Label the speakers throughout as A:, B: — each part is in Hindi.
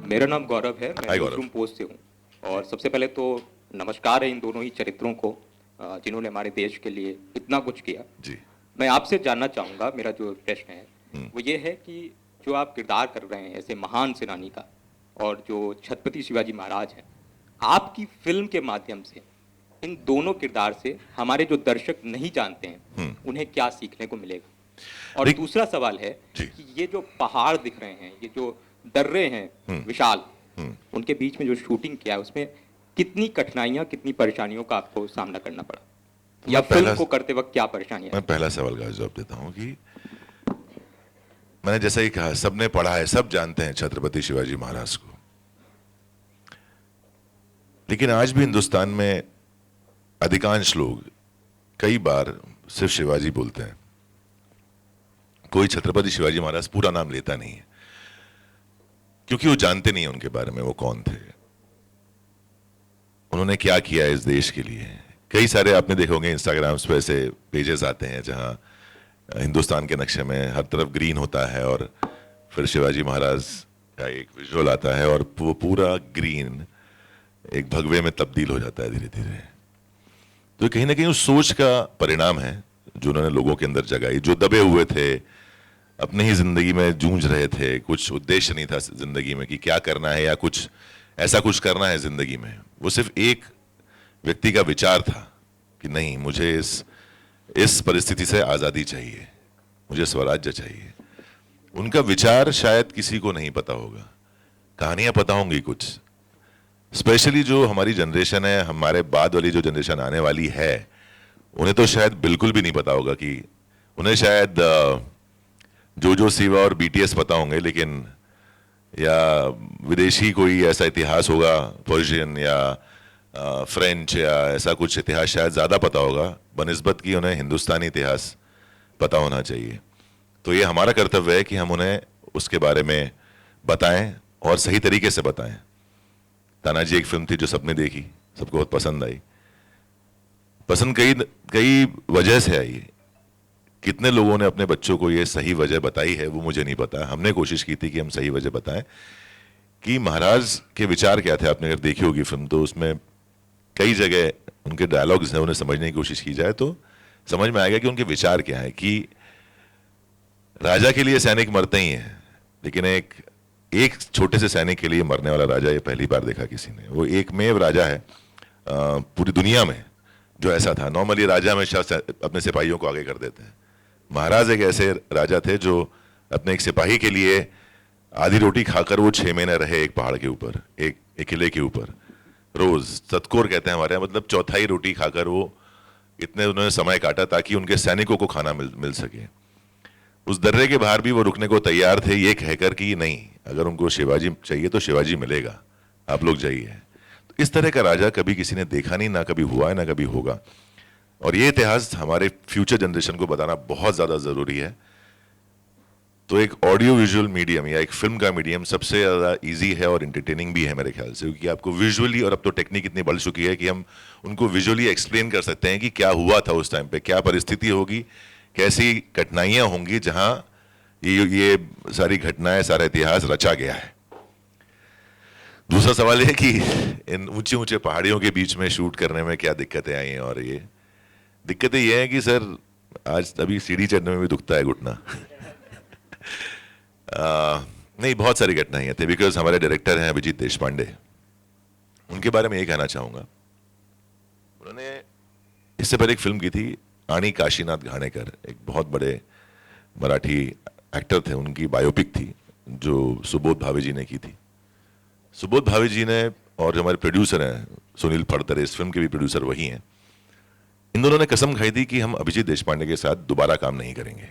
A: मेरा नाम गौरव है, मैं
B: हाय
A: न्यूज़
B: गौरव।
A: रूम पोस्ट से हूँ। और सबसे पहले तो नमस्कार है इन दोनों ही चरित्रों को, जिन्होंने हमारे देश के लिए इतना कुछ किया।
B: जी।
A: मैं आपसे जानना चाहूँगा, मेरा जो प्रश्न है
B: हम्म।
A: वो ये है कि जो आप किरदार कर रहे हैं ऐसे महान सेनानी का, और जो छत्रपति शिवाजी महाराज हैं, आपकी फिल्म के माध्यम से इन दोनों किरदार से हमारे जो दर्शक नहीं जानते हैं उन्हें क्या सीखने को मिलेगा। और
B: देख।
A: दूसरा सवाल है
B: जी।
A: कि ये जो पहाड़ दिख रहे हैं, ये जो दर्रे हैं विशाल,
B: हम्म।
A: उनके बीच में जो शूटिंग किया है उसमें कितनी कठिनाइयां, कितनी परेशानियों का आपको सामना करना पड़ा, या फिल्म को करते वक्त क्या परेशानियां
B: मैं
A: थी?
B: पहला सवाल का जवाब देता हूं कि मैंने जैसा ही कहा, सबने पढ़ा है, सब जानते हैं छत्रपति शिवाजी महाराज को, लेकिन आज भी हिंदुस्तान में अधिकांश लोग कई बार सिर्फ शिवाजी बोलते हैं। कोई छत्रपति शिवाजी महाराज पूरा नाम लेता नहीं है, क्योंकि वो जानते नहीं है उनके बारे में, वो कौन थे, उन्होंने क्या किया इस देश के लिए। कई सारे आपने देखोगे होंगे इंस्टाग्राम्स पे ऐसे पेजेस आते हैं जहां हिंदुस्तान के नक्शे में हर तरफ ग्रीन होता है और फिर शिवाजी महाराज का एक विजुअल आता है और वो पूरा ग्रीन एक भगवे में तब्दील हो जाता है धीरे धीरे। तो कहीं ना कहीं उस सोच का परिणाम है जो उन्होंने लोगों के अंदर जगाई, जो दबे हुए थे, अपने ही जिंदगी में जूझ रहे थे, कुछ उद्देश्य नहीं था जिंदगी में कि क्या करना है या कुछ ऐसा कुछ करना है जिंदगी में। वो सिर्फ एक व्यक्ति का विचार था कि नहीं, मुझे इस परिस्थिति से आजादी चाहिए, मुझे स्वराज्य चाहिए। उनका विचार शायद किसी को नहीं पता होगा, कहानियां पता होंगी कुछ, स्पेशली जो हमारी जनरेशन है, हमारे बाद वाली जो जनरेशन आने वाली है, उन्हें तो शायद बिल्कुल भी नहीं पता होगा। कि उन्हें शायद जो सिवा और बीटीएस पता होंगे, लेकिन या विदेशी कोई ऐसा इतिहास होगा, पर्शियन या फ्रेंच या ऐसा कुछ इतिहास शायद ज़्यादा पता होगा बनिस्बत कि उन्हें हिंदुस्तानी इतिहास पता होना चाहिए। तो ये हमारा कर्तव्य है कि हम उन्हें उसके बारे में बताएं और सही तरीके से बताएं। तानाजी एक फिल्म थी जो सबने देखी, सबको बहुत पसंद आई। पसंद कई वजह से आई। कितने लोगों ने अपने बच्चों को ये सही वजह बताई है वो मुझे नहीं पता। हमने कोशिश की थी कि हम सही वजह बताएं कि महाराज के विचार क्या थे। आपने अगर देखी होगी फिल्म तो उसमें कई जगह उनके डायलॉग्स हैं, उन्हें समझने की कोशिश की जाए तो समझ में आएगा कि उनके विचार क्या है। कि राजा के लिए सैनिक मरते ही हैं, लेकिन एक छोटे से सैनिक के लिए मरने वाला राजा ये पहली बार देखा किसी ने। वो एकमेव राजा है पूरी दुनिया में जो ऐसा था। नॉर्मली राजा हमेशा अपने सिपाहियों को आगे कर देते हैं। महाराज एक ऐसे राजा थे जो अपने एक सिपाही के लिए आधी रोटी खाकर वो 6 महीने रहे एक पहाड़ के ऊपर, एक किले के ऊपर। रोज सतकोर कहते हैं हमारे यहाँ, मतलब चौथाई रोटी खाकर वो इतने उन्होंने समय काटा ताकि उनके सैनिकों को खाना मिल सके। उस दर्रे के बाहर भी वो रुकने को तैयार थे, ये कहकर कि नहीं, अगर उनको शिवाजी चाहिए तो शिवाजी मिलेगा, आप लोग जाइए। तो इस तरह का राजा कभी किसी ने देखा नहीं, ना कभी हुआ है, ना कभी होगा। और ये इतिहास हमारे फ्यूचर जनरेशन को बताना बहुत ज़्यादा ज़रूरी है। तो एक ऑडियो विजुअल मीडियम या एक फिल्म का मीडियम सबसे ज़्यादा इजी है और इंटरटेनिंग भी है मेरे ख्याल से, क्योंकि आपको विजुअली, और अब तो टेक्निक इतनी बढ़ चुकी है कि हम उनको विजुअली एक्सप्लेन कर सकते हैं कि क्या हुआ था उस टाइम पे, क्या परिस्थिति होगी, कैसी कठिनाइयाँ होंगी जहाँ ये सारी घटनाएं, सारा इतिहास रचा गया है। दूसरा सवाल है कि इन ऊंचे ऊंचे पहाड़ियों के बीच में शूट करने में क्या दिक्कतें आई हैं। और ये दिक्कतें ये हैं कि सर आज अभी सीढ़ी चढ़ने में भी दुखता है घुटना। नहीं, बहुत सारी घटनाएं थी। बिकॉज हमारे डायरेक्टर हैं अभिजीत देशपांडे, उनके बारे में ये कहना चाहूंगा। उन्होंने इससे पहले एक फिल्म की थी आनी काशीनाथ घाणेकर, एक बहुत बड़े मराठी एक्टर थे, उनकी बायोपिक थी जो सुबोध भावे जी ने की थी। सुबोध भावे जी ने, और जो हमारे प्रोड्यूसर हैं सुनील फड़तरे, इस फिल्म के भी प्रोड्यूसर वही हैं, इन दोनों ने कसम खाई थी कि हम अभिजीत देशपांडे के साथ दोबारा काम नहीं करेंगे।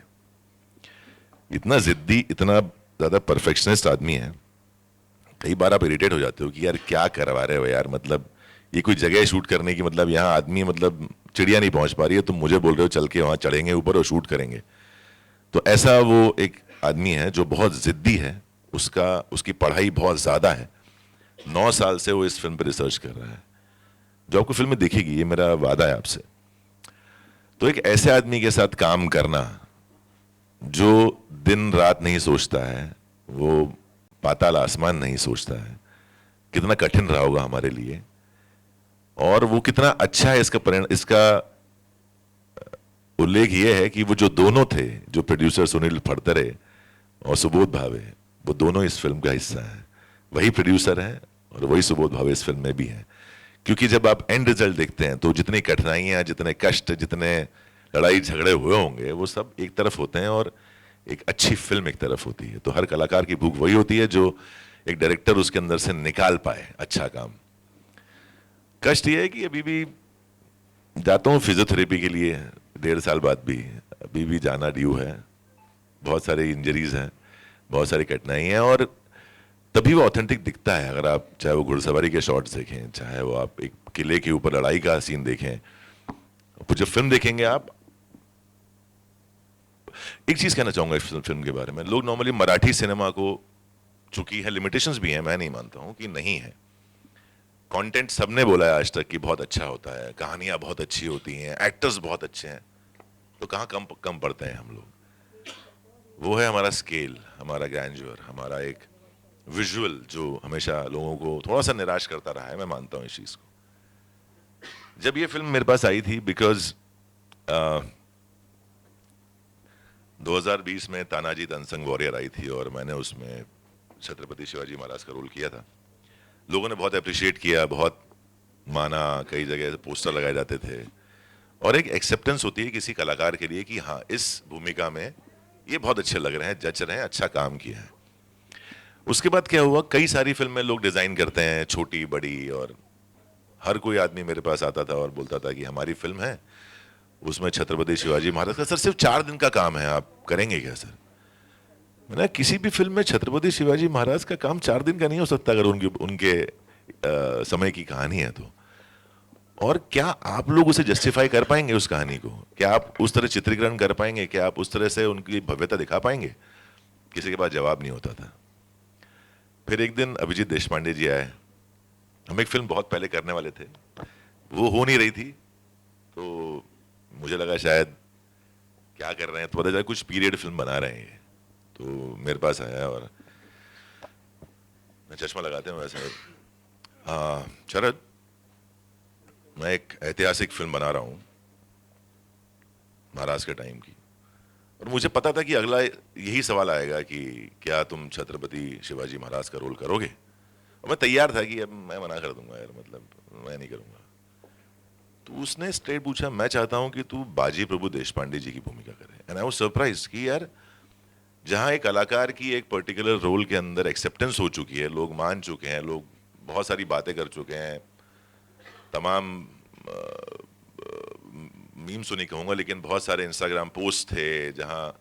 B: इतना जिद्दी, इतना ज्यादा परफेक्शनिस्ट आदमी है। कई बार आप इरिटेट हो जाते हो कि यार क्या करवा रहे हो यार, मतलब ये कोई जगह शूट करने की, मतलब यहाँ आदमी, मतलब चिड़िया नहीं पहुंच पा रही है, तुम मुझे बोल रहे हो चल के वहां चढ़ेंगे ऊपर और शूट करेंगे। तो ऐसा वो एक आदमी है जो बहुत जिद्दी है, उसकी पढ़ाई बहुत ज्यादा है। 9 साल से वो इस फिल्म पर रिसर्च कर रहा है, जो आपको फिल्म में दिखेगी, ये मेरा वादा है आपसे। तो एक ऐसे आदमी के साथ काम करना जो दिन रात नहीं सोचता है, वो पाताल आसमान नहीं सोचता है। कितना कठिन रहा होगा हमारे लिए, और वो कितना अच्छा है इसका उल्लेख ये है कि वो जो दोनों थे, जो प्रोड्यूसर सुनील फड़तरे और सुबोध भावे, वो दोनों इस फिल्म का हिस्सा हैं। वही प्रोड्यूसर हैं और वही सुबोध भावे इस फिल्म में भी हैं। क्योंकि जब आप एंड रिजल्ट देखते हैं तो जितनी कठिनाइयां, जितने कष्ट, जितने लड़ाई झगड़े हुए होंगे, वो सब एक तरफ होते हैं और एक अच्छी फिल्म एक तरफ होती है। तो हर कलाकार की भूख वही होती है जो एक डायरेक्टर उसके अंदर से निकाल पाए अच्छा काम। कष्ट ये है कि अभी भी जाता हूँ फिजियोथेरेपी के लिए 1.5 साल बाद भी, अभी भी जाना ड्यू है। बहुत सारे इंजरीज हैं, बहुत सारी कठिनाई हैं, और तभी वो ऑथेंटिक दिखता है। अगर आप चाहे वो घुड़सवारी के शॉट्स देखें, चाहे वो आप एक किले के ऊपर लड़ाई का सीन देखें, तो जब फिल्म देखेंगे आप, एक चीज कहना चाहूंगा इस फिल्म के बारे में। लोग नॉर्मली मराठी सिनेमा को, चूंकि है लिमिटेशंस भी हैं, मैं नहीं मानता हूं कि नहीं है, कंटेंट सबने बोला है आज तक कि बहुत अच्छा होता है, कहानियां बहुत अच्छी होती हैं, एक्टर्स बहुत अच्छे हैं, तो कहाँ कम कम पड़ते हैं हम लोग। वो है हमारा स्केल, हमारा ग्रैंड्योर, हमारा एक विजुअल जो हमेशा लोगों को थोड़ा सा निराश करता रहा है। मैं मानता हूं इस चीज को। जब ये फिल्म मेरे पास आई थी, बिकॉज 2020 में तानाजी द अनसंग वॉरियर आई थी और मैंने उसमें छत्रपति शिवाजी महाराज का रोल किया था। लोगों ने बहुत अप्रिशिएट किया, बहुत माना, कई जगह पोस्टर लगाए जाते थे, और एक एक्सेप्टेंस होती है किसी कलाकार के लिए कि हाँ, इस भूमिका में ये बहुत अच्छे लग रहे हैं, जच रहे हैं, अच्छा काम किया है। उसके बाद क्या हुआ, कई सारी फिल्में लोग डिजाइन करते हैं, छोटी बड़ी, और हर कोई आदमी मेरे पास आता था और बोलता था कि हमारी फिल्म है, उसमें छत्रपति शिवाजी महाराज का सर सिर्फ 4 दिन का काम है, आप करेंगे क्या सर? मैंने किसी भी फिल्म में छत्रपति शिवाजी महाराज का काम 4 दिन का नहीं हो सकता अगर उनके समय की कहानी है तो। और क्या आप लोग उसे जस्टिफाई कर पाएंगे उस कहानी को? क्या आप उस तरह चित्रीकरण कर पाएंगे? क्या आप उस तरह से उनकी भव्यता दिखा पाएंगे? किसी के पास जवाब नहीं होता था। फिर एक दिन अभिजीत देशपांडे जी आए। हम एक फिल्म बहुत पहले करने वाले थे, वो हो नहीं रही थी, तो मुझे लगा शायद क्या कर रहे हैं, तो पता चला कुछ पीरियड फिल्म बना रहे हैं। तो मेरे पास आया और मैं चश्मा लगाते हैं वैसे, शरद, मैं एक ऐतिहासिक फिल्म बना रहा हूँ महाराज के टाइम की, और मुझे पता था कि अगला यही सवाल आएगा कि क्या तुम छत्रपति शिवाजी महाराज का रोल करोगे? और मैं तैयार था कि अब मैं मना कर दूंगा यार, मतलब मैं नहीं करूंगा। तो उसने स्ट्रेट पूछा, मैं चाहता हूं कि तू बाजी प्रभु देशपांडे जी की भूमिका करे। एंड आई वाज सरप्राइज्ड कि यार, जहां एक कलाकार की एक पर्टिकुलर रोल के अंदर एक्सेप्टेंस हो चुकी है, लोग मान चुके हैं, लोग बहुत सारी बातें कर चुके हैं, तमाम मीम्स तो नहीं कहूँगा, लेकिन बहुत सारे इंस्टाग्राम पोस्ट थे जहां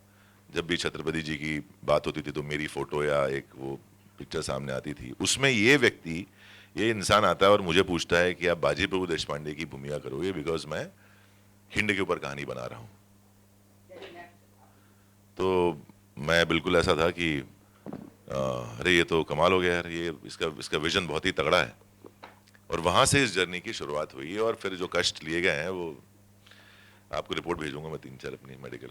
B: जब भी छत्रपति जी की बात होती थी तो मेरी फोटो या एक वो पिक्चर सामने आती थी। उसमें ये व्यक्ति, ये इंसान आता है और मुझे पूछता है कि आप बाजी प्रभु देशपांडे की भूमिका करोगे, बिकॉज मैं हिंड के ऊपर कहानी बना रहा हूँ। तो मैं बिल्कुल ऐसा था कि अरे ये तो कमाल हो गया यार, ये इसका विजन बहुत ही तगड़ा है। और वहां से इस जर्नी की शुरुआत हुई है, और फिर जो कष्ट लिए गए हैं वो आपको रिपोर्ट भेजूंगा मैं 3-4 अपनी मेडिकल।